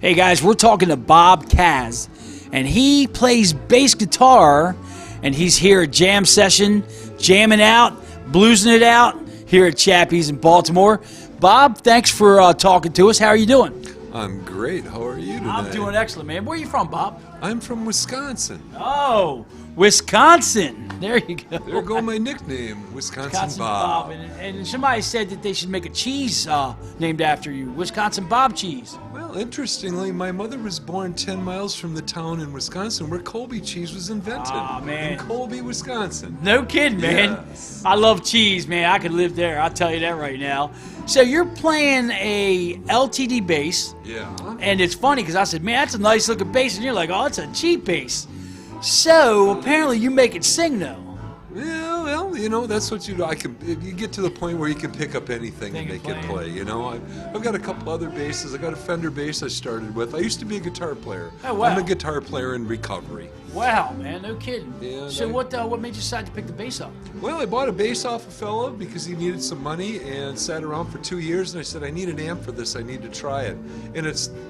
Hey guys, we're talking to Bob Kass, and he plays bass guitar, and he's here at Jam Session, jamming out, bluesing it out here at Chappies in Baltimore. Bob, thanks for talking to us. How are you doing? I'm great. How are you today? I'm doing excellent, man. Where are you from, Bob? I'm from Wisconsin. Oh, Wisconsin. There you go. There go my nickname, Wisconsin Bob. And somebody said that they should make a cheese named after you, Wisconsin Bob cheese. Well, interestingly, my mother was born 10 miles from the town in Wisconsin where Colby cheese was invented. Aw, man. In Colby, Wisconsin. No kidding, man. Yes. I love cheese, man. I could live there. I'll tell you that right now. So you're playing a LTD bass. Yeah. And it's funny because I said, man, that's a nice looking bass. And you're like, oh, it's a cheap bass. So apparently you make it sing, though. Yeah, well, you know, that's what you do. You get to the point where you can pick up anything and make it play, you know. I've got a couple other basses. I got a Fender bass I started with. I used to be a guitar player. Oh, wow. I'm a guitar player in recovery. Wow, man, no kidding. Yeah, so what made you decide to pick the bass up? Well, I bought a bass off a fella because he needed some money and sat around for 2 years, and I said, I need an amp for this. I need to try it. And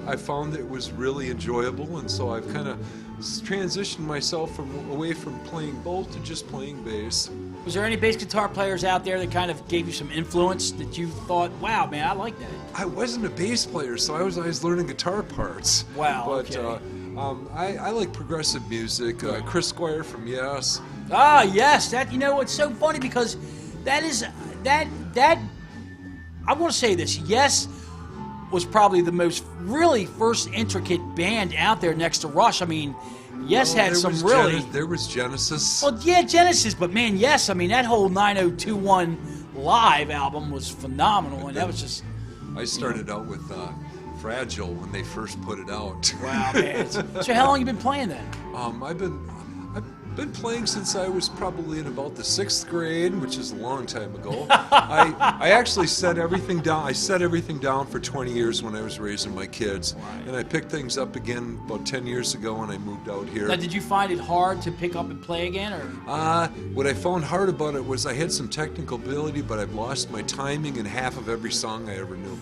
I found that it was really enjoyable, and so I've kind of transitioned myself away from playing both to just playing bass. Was there any bass guitar players out there that kind of gave you some influence that you thought, wow, man, I like that? I wasn't a bass player, so I was always learning guitar parts. Wow, but, okay. I like progressive music. Chris Squire from Yes. Ah, yes. That, you know, it's so funny because that I want to say this. Yes was probably the most really first intricate band out there next to Rush. I mean, Yes had some really. There was Genesis. Well, yeah, Genesis, but man, Yes. I mean, that whole 9021 live album was phenomenal, and that was just. I started out with Fragile when they first put it out. Wow, man. So how long you been playing then? I've been playing since I was probably in about the 6th grade, which is a long time ago. I actually set everything down. I set everything down for 20 years when I was raising my kids, and I picked things up again about 10 years ago when I moved out here. Now, did you find it hard to pick up and play again, or? What I found hard about it was I had some technical ability, but I've lost my timing in half of every song I ever knew.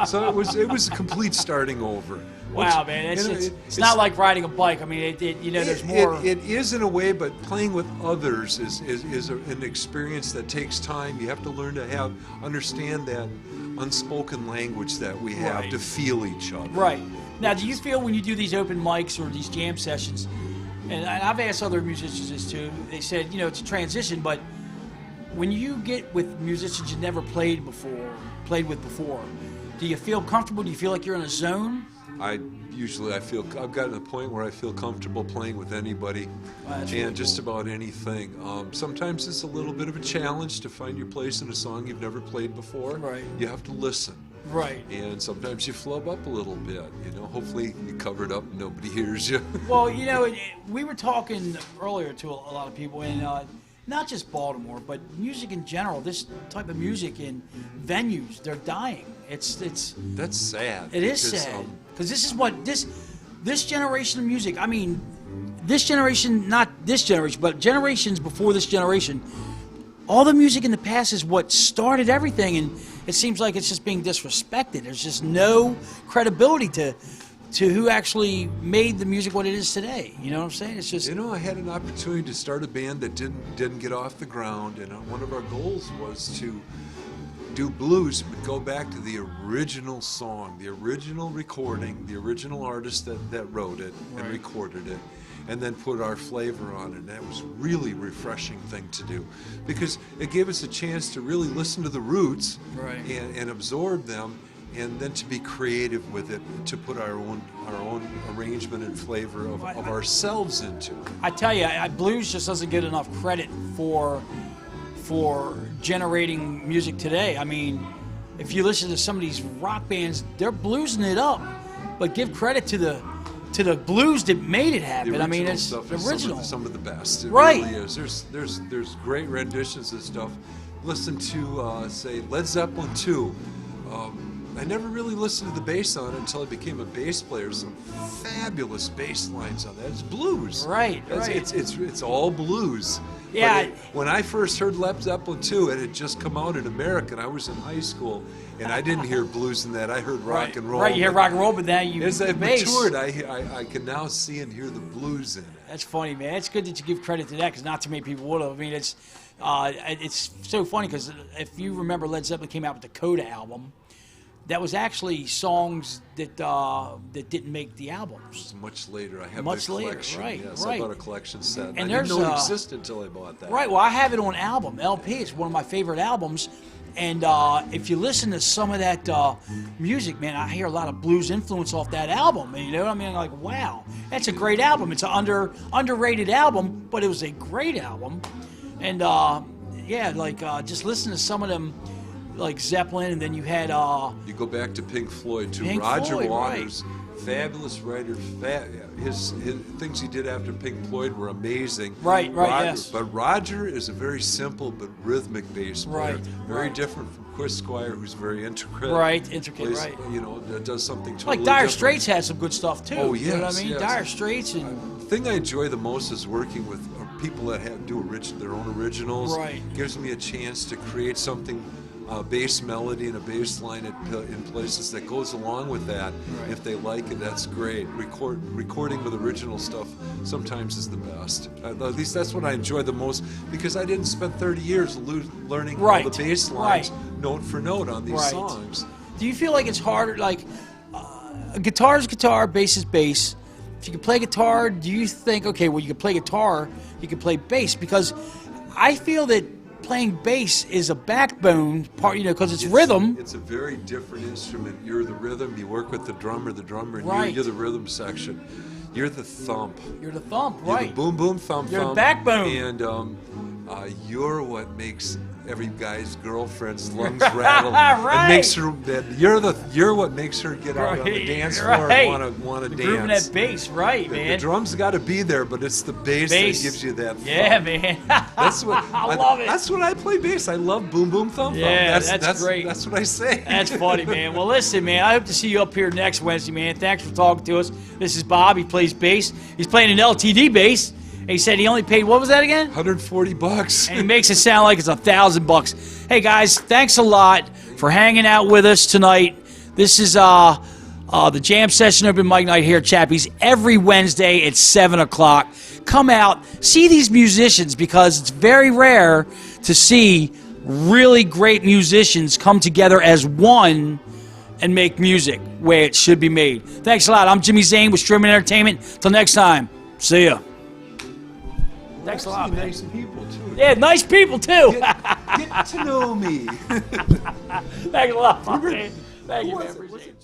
So it was a complete starting over. Wow, man, it's not like riding a bike. I mean, there's more. It is in a way, but playing with others is an experience that takes time. You have to learn to understand that unspoken language that we have to feel each other. Right. Now, do you feel when you do these open mics or these jam sessions, and I've asked other musicians this too, they said, it's a transition, but when you get with musicians you never played with before, do you feel comfortable? Do you feel like you're in a zone? I've gotten to the point where I feel comfortable playing with anybody and just about anything. Sometimes it's a little bit of a challenge to find your place in a song you've never played before. Right. You have to listen. Right. And sometimes you flub up a little bit. Hopefully you cover it up and nobody hears you. Well, we were talking earlier to a lot of people, and not just Baltimore, but music in general. This type of music in venues, they're dying. That's sad. It is sad because this is what this generation of music. I mean, this generation, not this generation, but generations before this generation. All the music in the past is what started everything, and it seems like it's just being disrespected. There's just no credibility to who actually made the music what it is today. You know what I'm saying? It's just. I had an opportunity to start a band that didn't get off the ground, and one of our goals was to do blues, but go back to the original song, the original recording, the original artist that wrote it and recorded it, and then put our flavor on it. And that was a really refreshing thing to do because it gave us a chance to really listen to the roots and absorb them, and then to be creative with it, to put our own arrangement and flavor of ourselves into it. I tell you, blues just doesn't get enough credit for generating music today. I mean, if you listen to some of these rock bands, they're bluesing it up, but give credit to the blues that made it happen. I mean, it's stuff the original. Some of the best. It right. really is. There's great renditions of stuff. Listen to say Led Zeppelin 2. I never really listened to the bass on it until I became a bass player. Some fabulous bass lines on that. It's blues. Right. It's all blues. Yeah. When I first heard Led Zeppelin 2, it had just come out in America, and I was in high school, and I didn't hear blues in that. I heard rock and roll. Right, you hear rock and roll, but now you as I've bass. matured, I can now see and hear the blues in it. That's funny, man. It's good that you give credit to that because not too many people would have. I mean, it's so funny because if you remember, Led Zeppelin came out with the Coda album. That was actually songs that didn't make the albums. Much later, I have Much the later, collection. right, Yes, right. I bought a collection set. And I there's, didn't know it existed until I bought that. Right. Well, I have it on album, LP. It's one of my favorite albums. And if you listen to some of that music, man, I hear a lot of blues influence off that album. You know what I mean? Like, wow, that's a great album. It's an underrated album, but it was a great album. And just listen to some of them, like Zeppelin, and then you had You go back to Pink Floyd, to Pink Roger Floyd, Waters, fabulous writer. His things he did after Pink Floyd were amazing. Right, yes. But Roger is a very simple but rhythmic bass player. Right, Very right. different from Chris Squire, who's very intricate. Right, intricate, Plays, right. You know, does something totally like Dire different. Straits had some good stuff too. Oh, You know what I yes, mean? yes. Dire Straits and The thing I enjoy the most is working with people that do their own originals. Right. Gives me a chance to create something, a bass melody and a bass line in places that goes along with that. Right. If they like it, that's great. Recording with original stuff sometimes is the best. At least that's what I enjoy the most, because I didn't spend 30 years learning all the bass lines note for note on these songs. Do you feel like it's harder? Like, guitar is guitar, bass is bass. If you can play guitar, do you think, okay, well, you can play guitar, you can play bass? Because I feel that playing bass is a backbone part, you know, because it's rhythm. It's a very different instrument. You're the rhythm. You work with the drummer, and Right. you're the rhythm section. You're the thump. You're the thump, You're right? the boom, boom, thump, You're the thump. backbone. And you're what makes every guy's girlfriend's lungs rattle. Right. And makes her you're what makes her get out on the dance floor and want to dance. Grooving that bass, right, man. The drums got to be there, but it's the bass that gives you that thump. Yeah, man. That's what I love it. That's what I play bass. I love boom boom thump Yeah, thump. that's great. That's what I say. That's funny, man. Well, listen, man, I hope to see you up here next Wednesday, man. Thanks for talking to us. This is Bob. He plays bass. He's playing an LTD bass. And he said he only paid, what was that again? $140. And he makes it sound like it's $1,000. Hey, guys, thanks a lot for hanging out with us tonight. This is the Jam Session Open Mic Night here at Chappies every Wednesday at 7 o'clock. Come out, see these musicians, because it's very rare to see really great musicians come together as one and make music where it should be made. Thanks a lot. I'm Jimmy Zane with Stroman Entertainment. Till next time, see ya. Thanks a lot, man. Nice people too. Yeah, nice people too. Get to know me. Thanks a lot, man. Thank you, man. Appreciate it.